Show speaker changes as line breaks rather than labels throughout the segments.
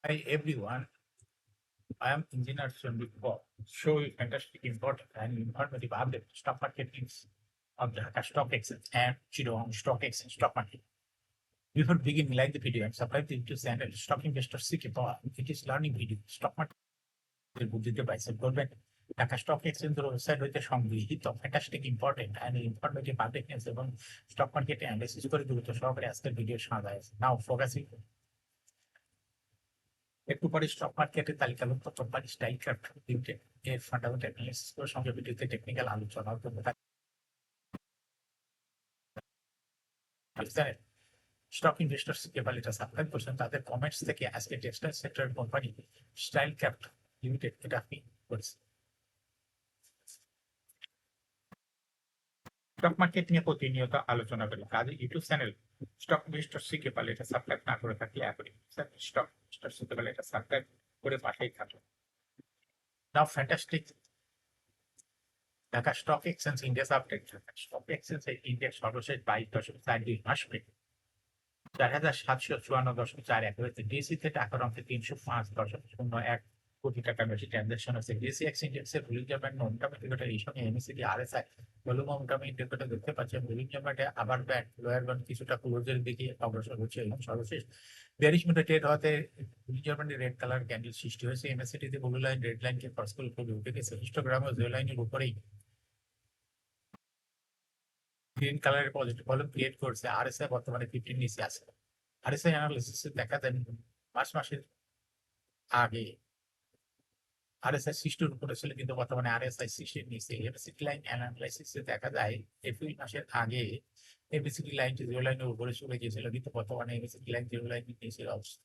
Hi everyone, I am Engineer Sandeep Kaur. Show you fantastic important and informative update stock market news of the Dhaka Stock Exchange and Chittagong Stock Exchange stock market. Before beginning, like the video and subscribe to the YouTube channel Stock Investor CK Power. It is learning video stock market বুদ্ধিতে bicep করবেন Dhaka stock এক্সচেঞ্জের website হইতে সংগৃহীত fantastic important and informative update news এবং stock মার্কেটে analysis করে দ্রুত সহকারে আজকের ভিডিও শোনা যায় নাও ফোকাসিং একটু পরে স্টক মার্কেটের তালিকাভুক্ত কোম্পানি স্টাইল ক্রাফট লিমিটেড এর ফান্ডামেন্টাল অ্যানালিসিস করে সঙ্গে ভিডিওতে টেকনিক্যাল আলোচনা করতে থাকে স্টক ইনভেস্টর্স কেবল এটা সাবস্ক্রাইব করছেন তাদের কমেন্টস থেকে আজকে টেক্সটাইল সেক্টরের কোম্পানি স্টাইল ক্রাফট লিমিটেড এটা আপনি করেছেন স্টক মার্কেট নিয়ে প্রতিনিয়ত আলোচনা করি কাজে ইউটিউব চ্যানেল স্টক ইনভেস্টর শিখে পারলে এটা সাবস্ক্রাইব না করে থাকলে এখনই স্টক ইনভেস্টর শিখে পারলে এটা সাবস্ক্রাইব করে পাশেই থাকবে now fantastic Dhaka stock exchange index update stock exchange index সর্বশেষ 22.42 মাস পেয়ে 4,754.41 হয়েছে ডিএসসি টাকার অঙ্কে 305.01 কোটি টাকার বেশি ট্রানজাকশন হচ্ছে ডিএসসি ইন্ডেক্সের ভলিউম ব্যান্ড মোটামুটি এই সঙ্গে এমএসসি আরএসআই ভলিউম মোটামুটি ইন্ডিকেটর দেখতে পাচ্ছেন ভলিউম ব্যান্ডে আবার ব্যান্ড লোয়ার ব্যান্ড কিছুটা ক্লোজের দিকে অগ্রসর হচ্ছে এবং সর্বশেষ বেয়ারিশ মিনিটে ট্রেড হওয়াতে ভলিউম ব্যান্ডে রেড কালার ক্যান্ডেল সৃষ্টি হয়েছে এমএসসিটিতে ব্লু লাইন রেড লাইনকে ক্রস করে উপরে উঠে গেছে হিস্টোগ্রাম ও জেড লাইনের উপরেই গ্রিন কালারের পজিটিভ ভলিউম ক্রিয়েট করছে আরএসআই বর্তমানে 15 নিচে আছে আরএসআই অ্যানালিসিস দেখা যায় মার্চ মাসের আগে আরএসআই 60 উপরে ছিল কিন্তু বর্তমানে আরএসআই 60 নিচে এমএসসি লাইন অ্যানালাইসিসে দেখা যায় এপ্রিল মাসের আগে এমএসসি লাইন জিরো লাইনের উপরে চলে গিয়েছিল কিন্তু বর্তমানে এমএসসি লাইন জিরো লাইন নিচে অবস্থা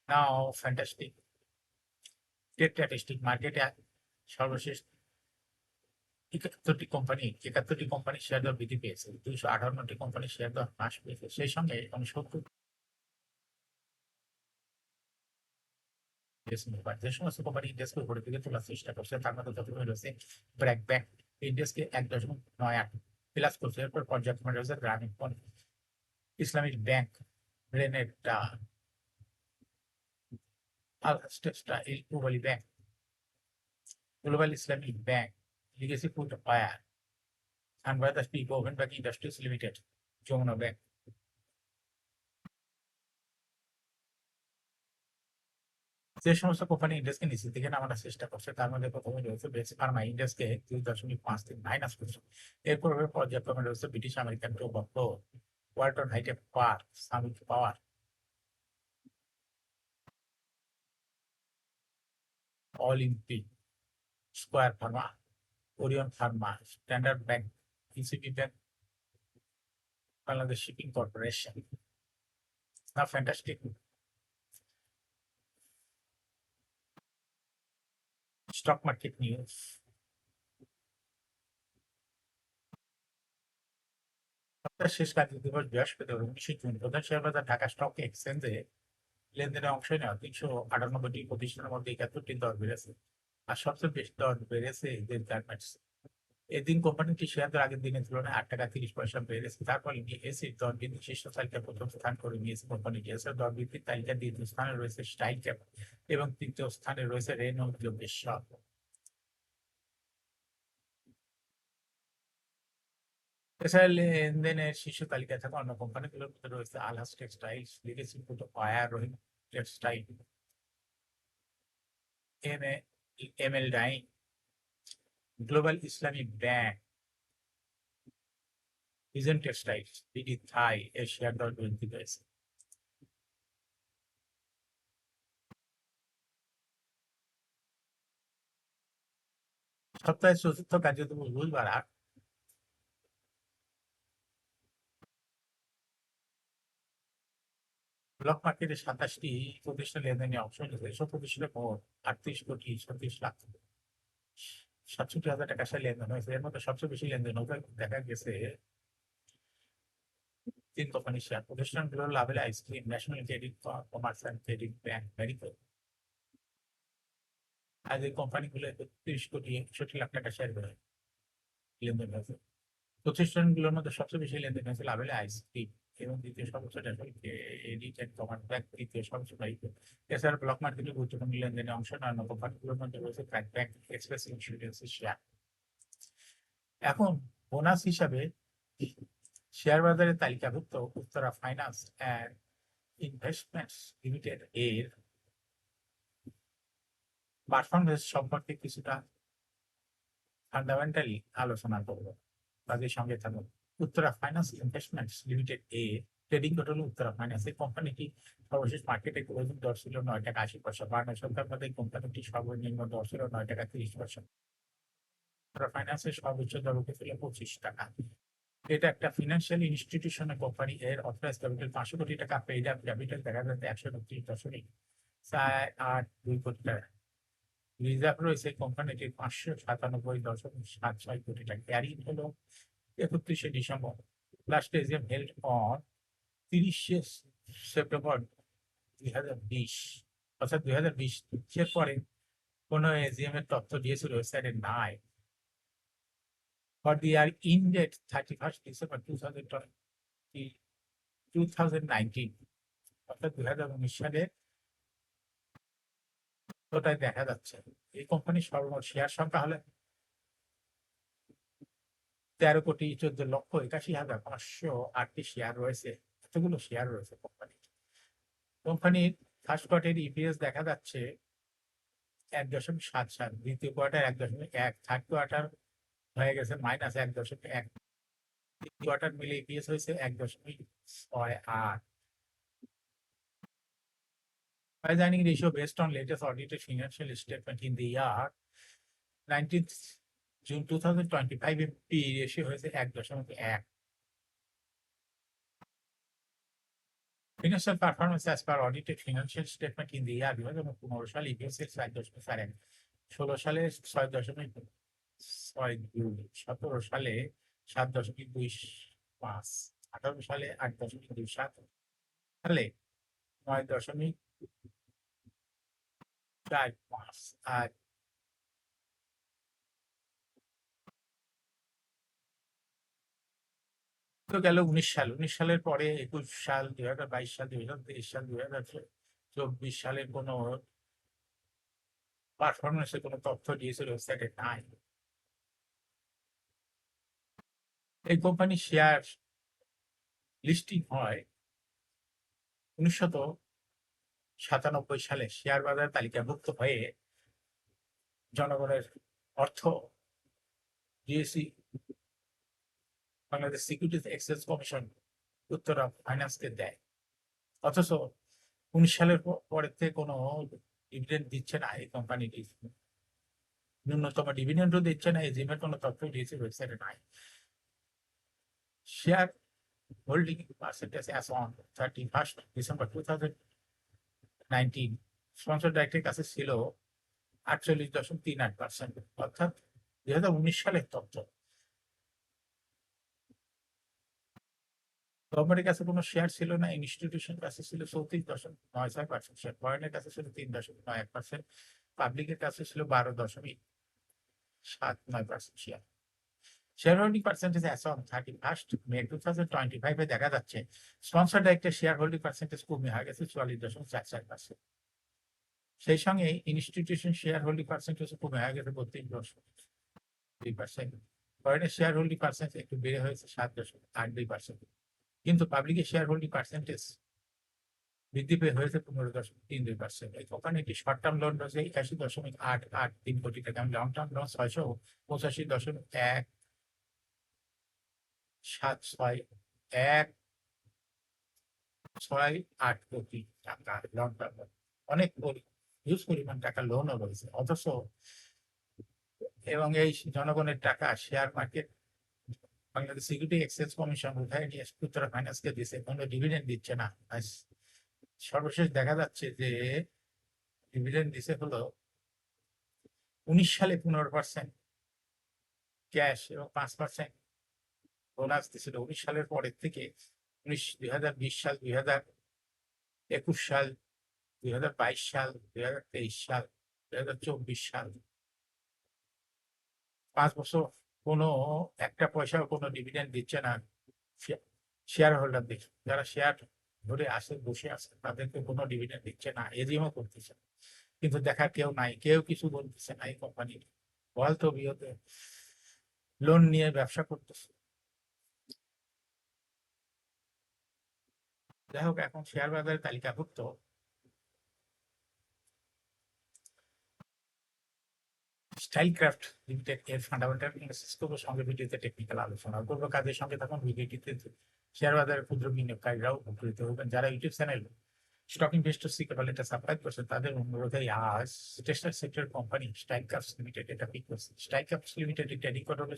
নাও ফ্যান্টাস্টিক স্ট্যাটিস্টিক মার্কেটে সর্বশেষ 71টি কোম্পানি শেয়ার দর বৃদ্ধি পেয়েছে 258টি কোম্পানি শেয়ার দর হ্রাস পেয়েছে সেই সঙ্গে 70 যে সমস্ত কোম্পানি ইন্ডেক্সকে উপরে দিকে তোলার চেষ্টা করছে তার মধ্যে যতগুলো রয়েছে ব্র্যাক ব্যাংক ইন্ডেক্সকে 1.98 প্লাস করছে এরপর পর্যায়ক্রমে রয়েছে Grameenphone Islamic bank Renata globally bank global Islamic bank legacy food fire Bangladesh oven bank industries limited Jamuna bank যে সমস্ত কোম্পানি ইন্ডেক্সকে নিচের দিকে নামানোর চেষ্টা করছে তার মধ্যে প্রথমে রয়েছে বেসি ফার্মা ইন্ডেক্সকে 2.53 মাইনাস করছে এরপর পর্যায়ক্রমে রয়েছে British American Tobacco Walton hitech power Summit power Olympic Square pharma Orion pharma Standard bank ECB bank Bangladesh shipping corporation না ফ্যান্টাস্টিক স্টক মার্কেট নিউজ সপ্তাহের শেষ কার্য দিবস বৃহস্পতিবার 19 জুন প্রধান শেয়ার বাজার ঢাকা স্টক এক্সচেঞ্জে লেনদেনে অংশ নেওয়া 398টি প্রতিষ্ঠানের মধ্যে 71টি দর বেড়েছে আর সবচেয়ে বেশি দর বেড়েছে এদের গার্মেন্টস এদিন কোম্পানিটি শেয়ার দর আগের দিনের তুলনায় 8 টাকা 30 পয়সা বেড়েছে তারপরে এসি দর বৃদ্ধি শীর্ষ তালিকায় প্রথম স্থান করে নিয়েছে কোম্পানিটি এছাড়া দর বৃদ্ধির তালিকার দ্বিতীয় স্থানে রয়েছে স্টাইল ক্যাপ এবং তৃতীয় স্থানে রয়েছে রেনো যোগেশ্বর এছাড়া লেনদেনের শীর্ষ তালিকায় থাকা অন্য কোম্পানিগুলোর মধ্যে রয়েছে Alhaj textiles legacy food fire Rahim textile ML dyeing global Islamic bank ভিজন টেক্সটাইলস বিডি থাই এর শেয়ার দর বৃদ্ধি পেয়েছে সপ্তাহের চতুর্থ কার্যদিবস বুধবার ব্লক মার্কেটে 27টি প্রতিষ্ঠান লেনদেনে অংশ নিয়েছে এসব প্রতিষ্ঠানে মোট 38,36,00,000 67,000 টাকা লেনদেন হয়েছে এর মধ্যে সবচেয়ে বেশি লেনদেন দেখা গেছে 3 কোম্পানি শেয়ার প্রতিষ্ঠানগুলোর লাভের ice cream national credit commerce and credit bank medical আজ এই কোম্পানিগুলো 31,61,00,000 টাকা শেয়ার লেনদেন হয়েছে প্রতিষ্ঠানগুলোর মধ্যে সবচেয়ে বেশি লেনদেন হয়েছে লাভের আইসক্রিম এবং দ্বিতীয় সর্বোচ্চটা রিটেন কমান্ড ব্যাংক, তৃতীয় সর্বোচ্চটা ইকো। এছাড়া ব্লক মার্কেটে গুরুত্বপূর্ণ লেনদেনে অংশ নেওয়ার কোম্পানিগুলোর মধ্যে রয়েছে ব্র্যাক ব্যাংক, এক্সপ্রেস ইন্স্যুরেন্সের শেয়ার। এখন বোনাস হিসাবে শেয়ার বাজারে তালিকাভুক্ত Uttara finance and investments limited এর পারফরমেন্স সম্পর্কে কিছুটা ফান্ডামেন্টালি আলোচনা করব। তাদের সঙ্গে থাকুন। উত্তরা ফাইন্যান্স ইনভেস্টমেন্টস লিমিটেড এ ট্রেডিং হলো উত্তরা ফাইন্যান্স। এই কোম্পানিটি সর্বশেষ মার্কেটে ক্লোজিং দর ছিল 9 টাকা 80 পয়সা। বার্নার সরকার মধ্যে কোম্পানিটি সর্বনিম্ন দর ছিল 9 টাকা 30 পয়সা। উত্তরা ফাইন্যান্সের সর্বোচ্চ দর উঠেছিল 25 টাকা। এটা একটা ফিনান্সিয়াল ইনস্টিটিউশনের কোম্পানি। এর অথরাইজ ক্যাপিটাল 500 কোটি টাকা, পেইড আপ ক্যাপিটাল দেখা যাচ্ছে 129.42 কোটি টাকা। রিজার্ভ রয়েছে কোম্পানিটির 597.76 কোটি টাকা। ক্যারিং হলো 31শে December. Last AGM held on 30শে সেপ্টেম্বর 2020, অর্থাৎ 2020 এর পরে কোনো এজিএম এর তথ্য দিয়েছিল ওয়েবসাইটে নাই। For the year ended 31st December 2019, অর্থাৎ 2019 সালে ওটাই দেখা যাচ্ছে। এই কোম্পানির সর্বমোট শেয়ার সংখ্যা হলে 13,14,81,538 শেয়ার রয়েছে। এতগুলো শেয়ার রয়েছে কোম্পানির ফার্স্ট কোয়ার্টার ইপিএস দেখা যাচ্ছে 1.77, দ্বিতীয় কোয়ার্টার 1.1, থার্ড কোয়ার্টার হয়ে গেছে -1.1, কোয়ার্টার মিলে ইপিএস হয়েছে 1.68। Pricing ratio based on latest audited financial statement in the year 19th June 2025, P ratio হয়েছে 1.1। Financial performance as per audited financial statement in the year 2015 সালে EPS 4.4, 16 সালে 6.62, 17 সালে 7.25, 18 সালে 8.27, সালে 9.45। আর তো গেল 19 সালের পরে 21 সাল, 2022 সাল, 2023 সাল, 2024 সালের কোনো পারফরমেন্সের কোনো তথ্য দিয়েছিল ওয়েবসাইটে নাই। এই কোম্পানির শেয়ার লিস্টিং হয় 1997 সালে। শেয়ার বাজার তালিকাভুক্ত হয়ে জনগণের অর্থ জিএসি, Bangladesh securities exchange commission Uttara ফাইন্যান্সকে দেয়। অথচ 19 সালের পরের থেকে কোনো ডিভিডেন্ড দিচ্ছে না এই কোম্পানিটি। ন্যূনতম ডিভিডেন্ডও দিচ্ছে না, এজিএমের কোনো তথ্য দিয়েছে ওয়েবসাইটে নাই। Share holding percentage as on 31st December 2019 sponsor ডাইরেক্টের কাছে ছিল 48.38%, অর্থাৎ 2019 সালের তথ্য। গভর্নমেন্টের কাছে কোনো শেয়ার ছিল না, ইনস্টিটিউশন কাছে ছিল 34.96% শেয়ার, ফরেনের কাছে ছিল 3.91%, পাবলিকের কাছে ছিল 12.79% share. Share holding percentage as on 31st মে 2025 এ দেখা যাচ্ছে স্পন্সর ডাইরেক্টের শেয়ার হোল্ডিং পার্সেন্টেজ কমে হয়ে গেছে 44.44%। সেই সঙ্গে ইনস্টিটিউশন শেয়ার হোল্ডিং পার্সেন্টেজ কমে হয়ে গেছে 32.2%। ফরেনের শেয়ার হোল্ডিং পার্সেন্টেজ একটু বেড়ে হয়েছে 7.82%, কিন্তু পাবলিকের শেয়ার হোল্ডিং পার্সেন্টেজ বৃদ্ধি পেয়ে হয়েছে 15.32%। এই কোম্পানিটি শর্ট টার্ম লোন রয়েছে 81.83 কোটি টাকা, লং টার্ম লোন 685.168 কোটি টাকা লং টার্ম লোন। অনেক হিউজ পরিমাণ টাকা লোনও রয়েছে। অথচ এবং এই জনগণের টাকা share market Bangladesh security exchange commission উঠায় নিয়ে উত্তরা ফাইন্যান্সকে দিচ্ছে, কোনো ডিভিডেন্ড দিচ্ছে না। সর্বশেষ দেখা যাচ্ছে যে ডিভিডেন্ড দিছে হলো 19 সালে 15% ক্যাশ এবং 5% বোনাস দিছিল। 19 সালের পরের থেকে 2020 সাল, 2021 সাল, 2022 সাল, 2023 সাল, 2024 সাল, 5 বছর কোনো একটা পয়সাও কোনো ডিভিডেন্ড দিচ্ছে না শেয়ার হোল্ডারদের, যারা শেয়ার ধরে আসে বসে আছে, তাদেরকে কোনো ডিভিডেন্ড দিচ্ছে না, এজিএমও করতেছে না। কিন্তু দেখার কেউ নাই, কেউ কিছু বলতেছে না। এই কোম্পানি বলতো বিহতে লোন নিয়ে ব্যবসা করতেছে। যাই হোক, এখন শেয়ার বাজারে তালিকাভুক্ত স্টাইলক্রাফট লিমিটেড এর ফান্ডামেন্টাল অ্যানালিসিস করবো, সঙ্গে ভিডিওতে টেকনিক্যাল আলোচনা করবো। কাজের সঙ্গে তখন ভিডিওটিতে শেয়ার বাজারে ক্ষুদ্র বিনিয়োগকারীরাও উপকৃত হবেন। যারা ইউটিউব চ্যানেল স্টক ইনভেস্টর সিকেবল এটা সাবস্ক্রাইব করছে, তাদের অনুরোধে আজ textile sector company style caps limited এটা পিক করছে। Style caps limited trading code হলো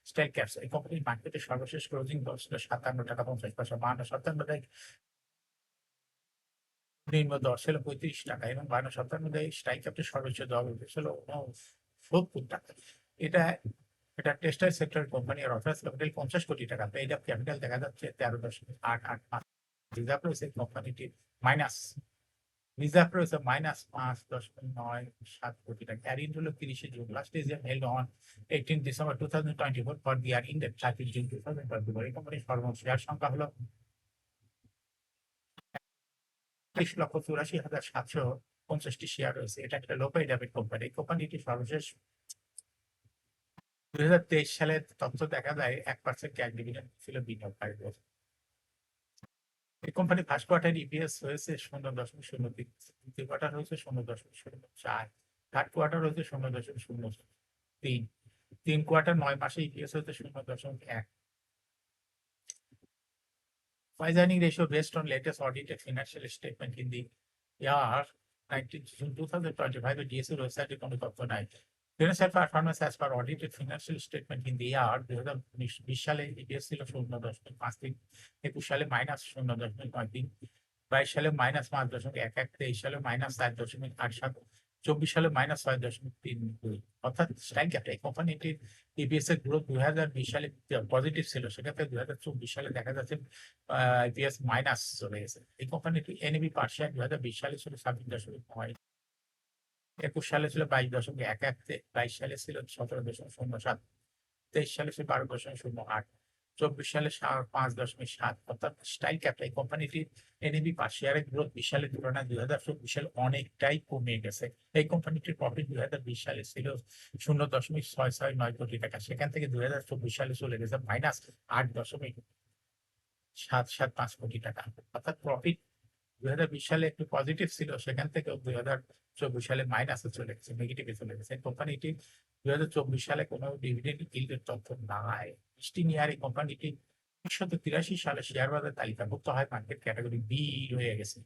স্টাইল ক্যাপস। এই কোম্পানির মার্কেটে সর্বশেষ ক্লোজিং দর ছিল 57 টাকা 50 পয়সা, 52 57 নিম্ন দর ছিল 35 টাকা, এবং 52 57 স্ট্রাইক ক্যাপের সর্বোচ্চ দর ছিল 70 টাকা। এটা এটা টেক্সটাইল সেক্টর কোম্পানি, আর অথরাইজ ক্যাপিটাল 50 কোটি টাকা। পেইড আপ ক্যাপিটাল দেখা যাচ্ছে 13.885। রিজার্ভ রয়েছে কোম্পানিটির মাইনাস, রিজার্ভ রয়েছে -5.97 কোটি টাকা। ক্যারিং হলো 30 June. Last is held on 18 December 2024 for the year ended 30 June 2024। এই কোম্পানির সর্বমোট শেয়ার সংখ্যা হলো 30,84,750 শেয়ার রয়েছে। এটা একটা লো পেইড আপের কোম্পানি। এই কোম্পানিটি সর্বশেষ 2023 সালের তথ্য দেখা যায় 1% ক্যাশ ডিভিডেন্ড ছিল বিনিয়োগকারীদের। এই কোম্পানি ফার্স্ট কোয়ার্টার ইপিএস হয়েছে 0.03, দ্বিতীয় কোয়ার্টার হয়েছে 0.04, থার্ড কোয়ার্টার হয়েছে 0.03, তিন কোয়ার্টার 9 মাসে ইপিএস হয়েছে 0.1। Price earning ratio based on latest audited financial statement in the year 19 June 2025, the DSE website economic নাই। Financial performance as per audited financial statement in the year 2020 সালে EPS ছিল 0.53, 21 সালে -0.93, 22 সালে -5.11, 23 সালে -4.87, 24 সালে -6.32। অর্থাৎ স্ট্রাইক গ্যাপ এই কোম্পানিটির ইপিএস এর গ্রোথ 2020 সালে পজিটিভ ছিল, সেক্ষেত্রে 2024 সালে দেখা যাচ্ছে ইপিএস মাইনাস চলে গেছে। এই কোম্পানিটি এনএবি পার শেয়ার 2020 সালে ছিল 26.9, 21 সালে ছিল 22.11, 22 সালে ছিল 17.07, 23 সালে ছিল 12.08, 24 সালে 5.7। অর্থাৎ স্টাইল ক্যাপিটাল এই কোম্পানিটির এনএবি পার শেয়ারের গ্রোথ 20 সালের তুলনায় 2024 সালে অনেকটাই কমে গেছে। এই কোম্পানিটির প্রফিট 2020 সালে ছিল 0.669 কোটি টাকা, সেখান থেকে 2024 সালে চলে গেছে -8.775 কোটি টাকা। অর্থাৎ প্রফিট 2020 সালে একটু পজিটিভ ছিল, সেখান থেকে 2024 সালে মাইনাসে চলে গেছে, নেগেটিভে চলে গেছে। কোম্পানিটি 2024 সালে কোনো ডিভিডেন্ড ইল্ডের তথ্য নাই। স্টিনিয়ার এই কোম্পানিটি 1983 সালে শেয়ার বাজার তালিকাভুক্ত হয়, মার্কেট ক্যাটাগরি বি হয়ে গেছে।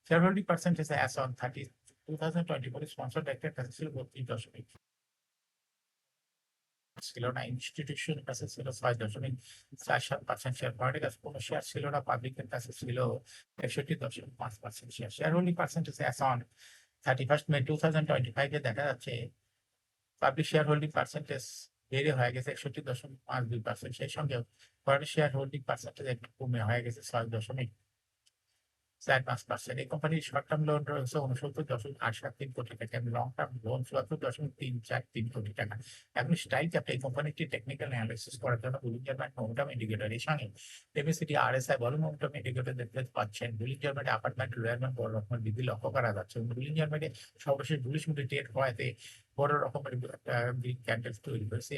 Share holding percentage as on 30/2024 sponsor director কাছে ছিল 32 ছিল না, ইনস্টিটিউশনের কাছে ছিল 6.47%, শেয়ার হোল্ডারের কাছে কোনো শেয়ার ছিল না, পাবলিকের কাছে ছিল 61.5% share. Share holding percentage as on 31 মে 2025 এ দেখা যাচ্ছে পাবলিক শেয়ার হোল্ডিং পার্সেন্টেজ বেড়ে হয়ে গেছে 61.52%। সেই সঙ্গে ফরেন শেয়ার হোল্ডিং পার্সেন্টেজ একটু কমে হয়ে গেছে 6.45%। এই কোম্পানির শর্ট টার্ম লোন রয়েছে 69.873 কোটি টাকা এবং লং টার্ম লোন 74.343 কোটি টাকা। এখন স্টাইল ক্যাপিটাল এই কোম্পানিটি টেকনিক্যাল অ্যানালাইসিস করার জন্য বুলিঞ্জার ব্যান্ড মোমেন্টাম ইন্ডিকেটর এর সঙ্গে MACD RSI volume momentum indicator দেখতে পাচ্ছেন। বুলিঞ্জার ব্যান্ডে অ্যাপার্টমেন্ট লোয়ার ব্যান্ড বড় রকমের বৃদ্ধি লক্ষ্য করা যাচ্ছে এবং বুলিঞ্জার ব্যান্ডে সর্বশেষ বুলিশ মুডে ট্রেড হওয়াতে বড় রকমের একটা গ্রিন ক্যান্ডেল তৈরি হয়েছে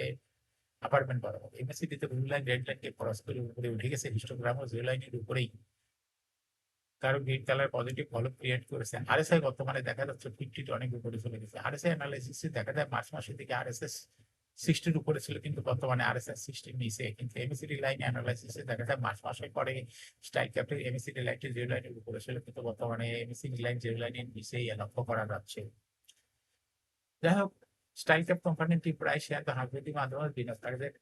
অ্যাপার্টমেন্ট বরাবর। এমএসিডি তে ব্লু লাইন রেড লাইনকে ক্রস করে উপরে উঠে গেছে, হিস্টোগ্রাম ও জিরো লাইনের উপরেই কারো green colour positive volume create করেছে। আরএসআই বর্তমানে দেখা যাচ্ছে 50 অনেক উপরে চলে গেছে। আরএসআই অ্যানালাইসিসে দেখা যায় মার্চ মাসের দিকে আরএসএস 60 উপরে ছিল, কিন্তু বর্তমানে আরএসএস 60 নিচে। কিন্তু এমএসিডি লাইন অ্যানালাইসিসে দেখা যায় মার্চ মাসের পরে স্ট্রাইক ক্যাপিটাল এমএসিডি লাইনটি জিরো লাইনের উপরে ছিল, কিন্তু বর্তমানে এমএসিডি লাইন জিরো লাইনের নিচেই লক্ষ্য করা যাচ্ছে। যাই হোক, স্টাইল ক্যাপ কোম্পানিটি প্রায় শেয়ার হাইব্রিডের মাধ্যমে বিনিয়োগকারীদের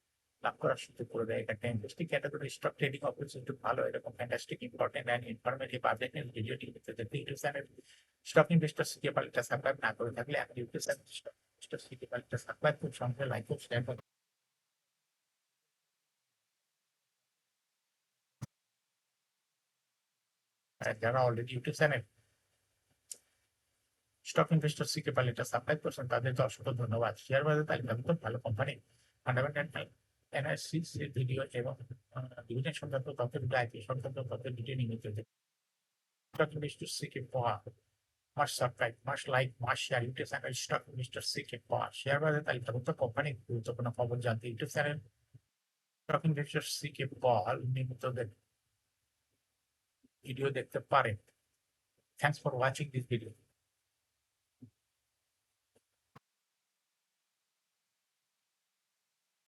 লাভ করার সুযোগ করে দেয়। এটা একটা interesting category. Stock trading opportunity ভালো, এরকম fantastic important and informative update ভিডিওটি দেখতে YouTube channel stock investor city পাল্টা সাবস্ক্রাইব না করে থাকলে আপনি YouTube channel stock investor city পাল্টা সাবস্ক্রাইব খুব সঙ্গে লাইক ও শেয়ার করুন। আর যারা already YouTube channel stock investor city পাল্টা সাবস্ক্রাইব করছেন তাদেরকে অসংখ্য ধন্যবাদ। শেয়ার বাজার তালিকাভুক্ত ভালো কোম্পানি ফান্ডামেন্টাল এনআইসিস এর ভিডিও এবং ডিভিডেন্ড সংক্রান্ত তথ্য ভিডিও, আইপি সংক্রান্ত তথ্যের ভিডিও নিয়মিত Stock Investor Seeking Power must subscribe, must like, must share YouTube channel stock investor secret পাওয়ার শেয়ার বাজারে তালিকাভুক্ত কোম্পানি গুরুত্বপূর্ণ খবর জানতে YouTube channel stock investor secret পাওয়ার নিয়মিত ভিডিও দেখতে পারেন। Thanks for watching this video.